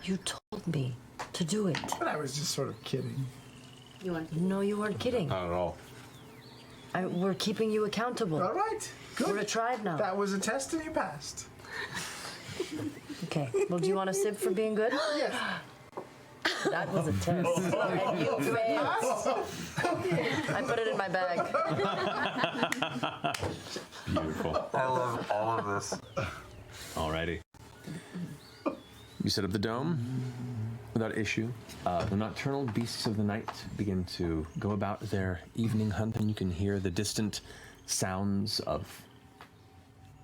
You told me to do it. But I was just sort of kidding. No, you weren't kidding. Not at all. We're keeping you accountable. All right. Good. We're a tribe now. That was a test and you passed. Okay. Well, do you want a sip for being good? Yes. That was a test. And you failed. I put it in my bag. Beautiful. I love all of this. Alrighty. You set up the dome without issue. The nocturnal beasts of the night begin to go about their evening hunt, and you can hear the distant sounds of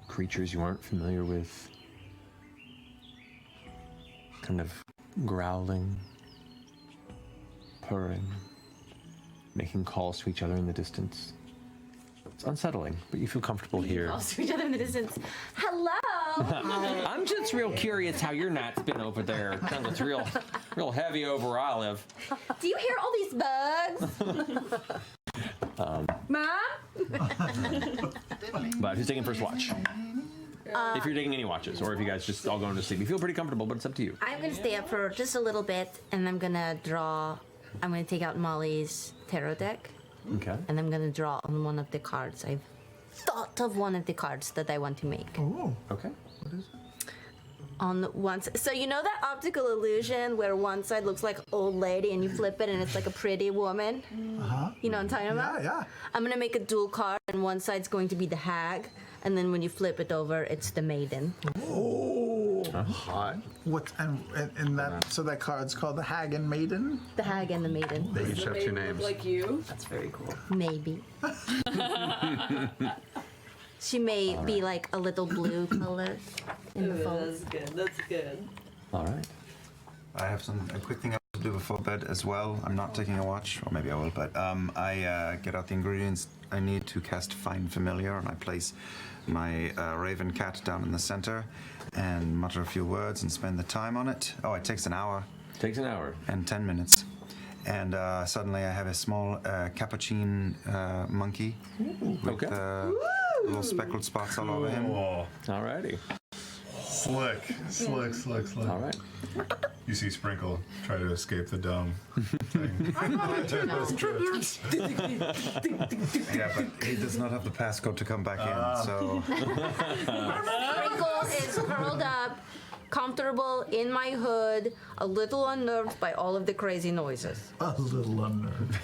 creatures you aren't familiar with. Kind of growling, purring, making calls to each other in the distance. It's unsettling, but you feel comfortable here. Calls to each other in the distance. Hello. I'm just real curious how your night's been over there. It's real heavy over where I live. Do you hear all these bugs? Mom? But who's taking first watch? If you're taking any watches, or if you guys just all going to sleep, you feel pretty comfortable, but it's up to you. I'm gonna stay up for just a little bit, and I'm gonna take out Molly's tarot deck, Okay. and I'm gonna draw on one of the cards. I've thought of one of the cards that I want to make. Ooh. Okay. What is it? On one side, so you know that optical illusion where one side looks like old lady and you flip it and it's like a pretty woman? Uh-huh. You know what I'm talking about? Yeah. I'm gonna make a dual card, and one side's going to be the hag, and then when you flip it over, it's the maiden. Oh. Hot. What and that so that card's called the Hag and Maiden? The hag and the maiden. They each have two names. Like you. That's very cool. Maybe. She may be like a little blue color in the phone. That's good. That's good. All right. I have a quick thing I want to do before bed as well. I'm not taking a watch, or maybe I will, but I get out the ingredients I need to cast Find Familiar, and I place my raven cat down in the center and mutter a few words and spend the time on it. Oh, it takes an hour. Takes an hour. And 10 minutes. And suddenly I have a small capuchin monkey with little speckled spots all over him. Alrighty. Slick. All right. You see Sprinkle try to escape the dome. Tributes. Yeah, but he does not have the passcode to come back in, so... Sprinkle is curled up, comfortable in my hood, a little unnerved by all of the crazy noises. A little unnerved.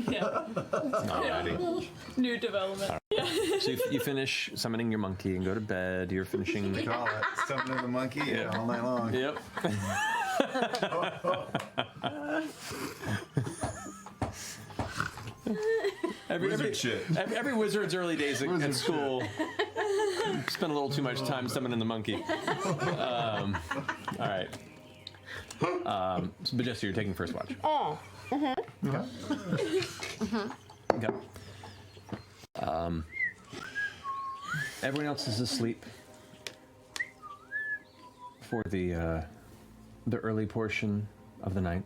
Yeah. Alrighty. New development. Yeah. So you finish summoning your monkey and go to bed. You're finishing. We call it summoning the monkey all night long. Yep. Every wizard's early days at school spent a little too much time summoning the monkey. All right. So, but Jester, you're taking first watch. Oh. Okay. Everyone else is asleep for the early portion of the night.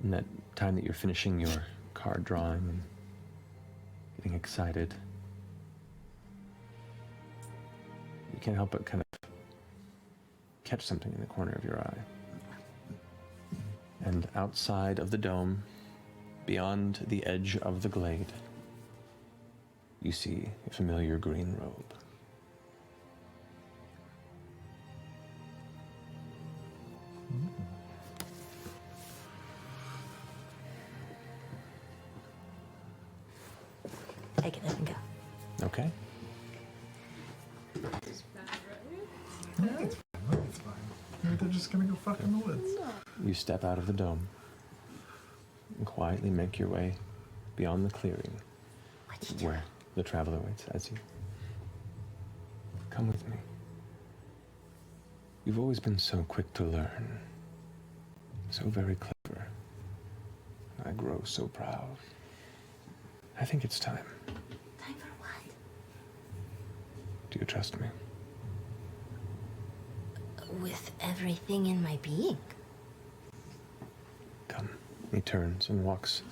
And that time that you're finishing your card drawing and getting excited, you can't help but kind of catch something in the corner of your eye. And outside of the dome, beyond the edge of the glade, you see a familiar green robe. Take it and go. Okay. It's fine. Maybe they're just gonna go fuck in the woods. You step out of the dome and quietly make your way beyond the clearing where the traveler waits as you. Come with me. You've always been so quick to learn, so very clever. I grow so proud. I think it's time. Time for what? Do you trust me? With everything in my being. Come. He turns and walks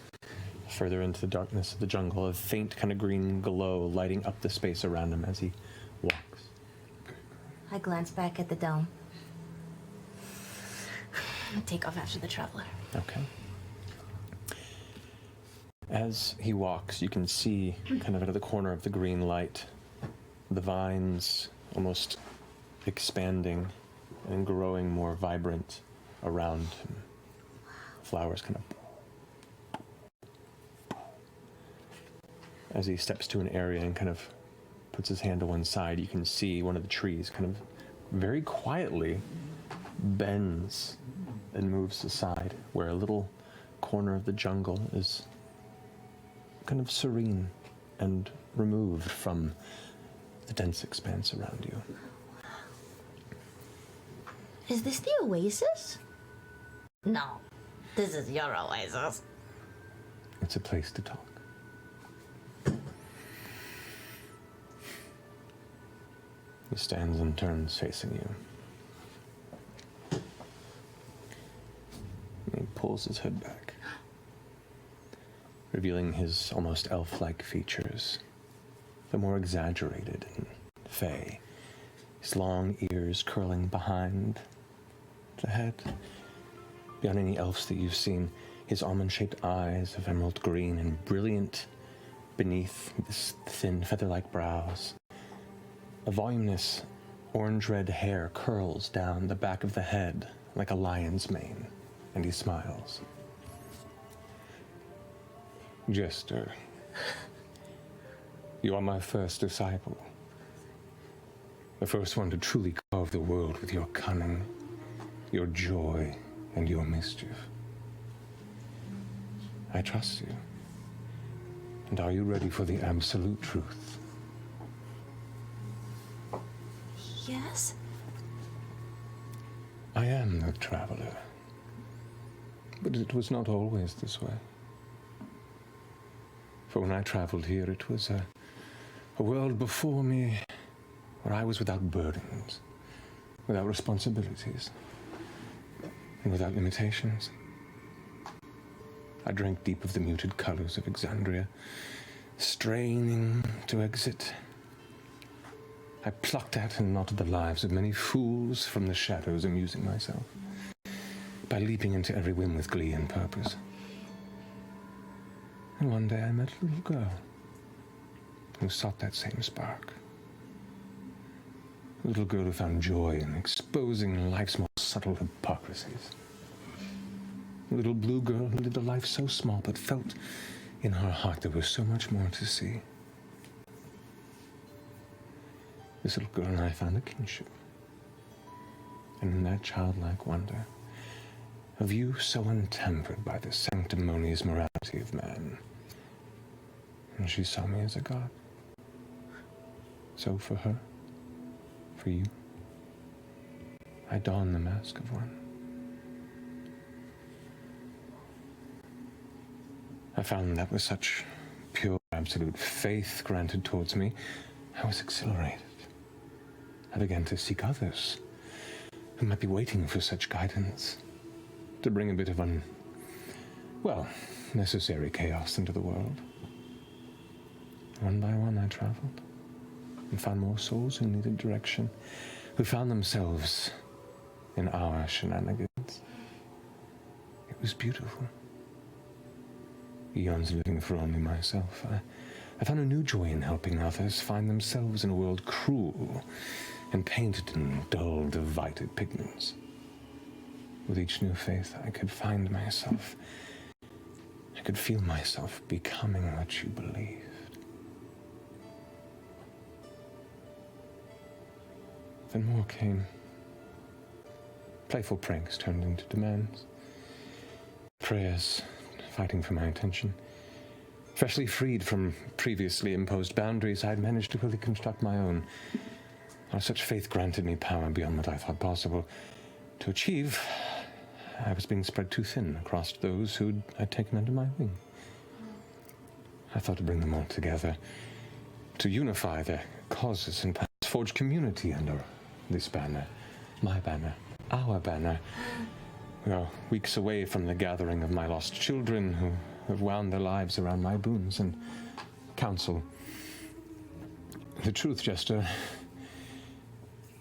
further into the darkness of the jungle, a faint kind of green glow lighting up the space around him as he walks. I glance back at the dome. Take off after the traveler. Okay. As he walks, you can see, kind of out of the corner of the green light, the vines almost expanding and growing more vibrant around him. Flowers kind of... As he steps to an area and kind of puts his hand to one side, you can see one of the trees kind of very quietly bends and moves aside, where a little corner of the jungle is kind of serene and removed from the dense expanse around you. Is this the oasis? No, this is your oasis. It's a place to talk. He stands and turns facing you. And he pulls his hood back, revealing his almost elf-like features, the more exaggerated and fey. His long ears curling behind the head. Beyond any elves that you've seen, his almond-shaped eyes of emerald green and brilliant beneath this thin feather-like brows. A voluminous orange-red hair curls down the back of the head like a lion's mane, and he smiles. Jester, you are my first disciple. The first one to truly carve the world with your cunning, your joy, and your mischief. I trust you. And are you ready for the absolute truth? Yes? I am the traveler. But it was not always this way. For when I traveled here, it was a world before me where I was without burdens, without responsibilities, and without limitations. I drank deep of the muted colors of Exandria, straining to exit. I plucked at and knotted the lives of many fools from the shadows, amusing myself by leaping into every whim with glee and purpose. And one day I met a little girl who sought that same spark. A little girl who found joy in exposing life's most subtle hypocrisies. A little blue girl who lived a life so small but felt in her heart there was so much more to see. This little girl and I found a kinship. And in that childlike wonder, a view so untempered by the sanctimonious morality of man. And she saw me as a god. So for her, for you, I don the mask of one. I found that with such pure, absolute faith granted towards me, I was exhilarated. I began to seek others who might be waiting for such guidance, to bring a bit of necessary chaos into the world. One by one I traveled and found more souls who needed direction, who found themselves in our shenanigans. It was beautiful. Eons living for only myself. I found a new joy in helping others find themselves in a world cruel and painted in dull, divided pigments. With each new faith, I could find myself. I could feel myself becoming what you believed. Then more came. Playful pranks turned into demands. Prayers fighting for my attention. Freshly freed from previously imposed boundaries, I had managed to fully construct my own. Such faith granted me power beyond what I thought possible to achieve. I was being spread too thin across those who I'd taken under my wing. I thought to bring them all together, to unify their causes and perhaps forge community under this banner, my banner, our banner. We are weeks away from the gathering of my lost children who have wound their lives around my boons and counsel. The truth, Jester,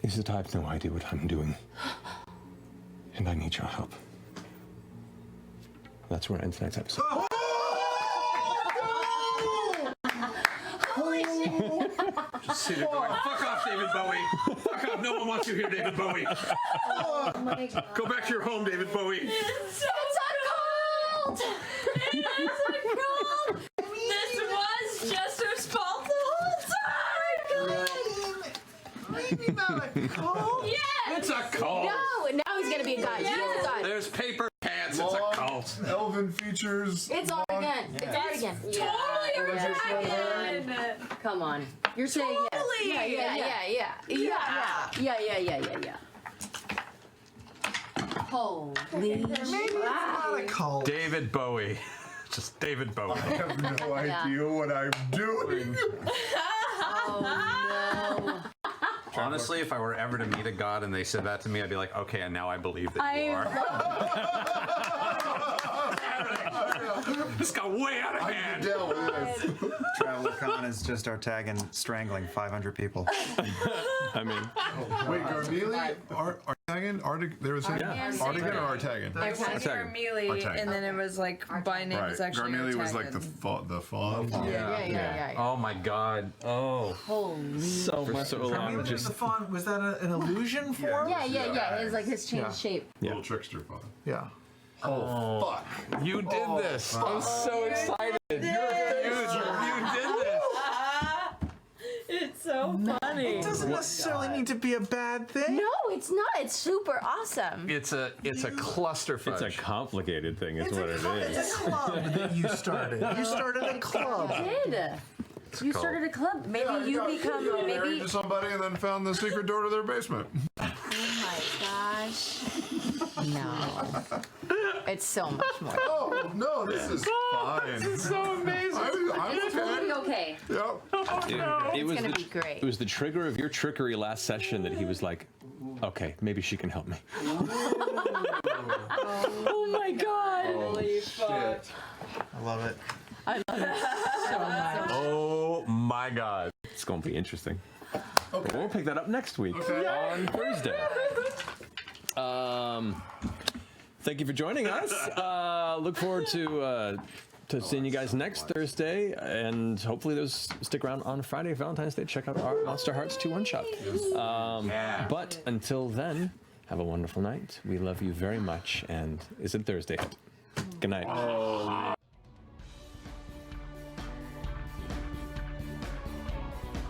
is that I have no idea what I'm doing. And I need your help. That's where it ends tonight's episode. Holy shit! Just sit there going, fuck off, David Bowie. Fuck off, no one wants you here, David Bowie. Oh my god. Go back to your home, David Bowie. It's a cult! It's a cult! This was Jester's fault the whole time! Maybe not a cult. Yes! It's a cult. No, now he's gonna be a god. He's a god. There's paper pants. It's a cult. Elven features. It's art again. It's art again. Totally Yeah. Artagan! Come on. You're saying yes. Totally. Yeah. Holy Maybe it's not a cult. David Bowie. Just David Bowie. I have no idea what I'm doing. Oh no. Honestly, if I were ever to meet a god and they said that to me, I'd be like, okay, and now I believe that you are. This got way out of I hand. can deal with this. Traveler Con is just Artagan strangling 500 people. I mean, Wait, Garmelie? Artagan? They were saying Artagan or Artagan? Artagan. Mealy, Artagan. and then it was like by name Right. was actually Garmelie was like Artagan. the fawn. Yeah. Oh my god. Oh. Holy. So much so long, Maybe just the fawn, was that an illusion form? Yeah. It's like his changed Yeah. shape. Little trickster fawn. Yeah. Oh, fuck. you did this. I'm so excited. You're huge. You did this. It's so funny. It doesn't necessarily need to be a bad thing. No, it's not. It's super awesome. It's a cluster fudge. It's a complicated thing, is what it It's is. a club that you started. You started a club. Did. You started a club. Maybe you become Married maybe. to somebody and then found the secret door to their basement. Oh my gosh. No. It's so much more. Oh, no, this is fine. This is so amazing. I'm okay. Okay. Yep. It was gonna the, be great. It was the trigger of your trickery last session that he was like, okay, maybe she can help me. Oh my god. Holy fuck. I love it. Oh my god. It's going to be interesting. Okay. We'll pick that up next week on Thursday. Thank you for joining us. Look forward to seeing you guys next Thursday, and hopefully those stick around on Friday, Valentine's Day. Check out our Monster Hearts 2 one-shot. But until then, have a wonderful night. We love you very much, and is it Thursday? Good night.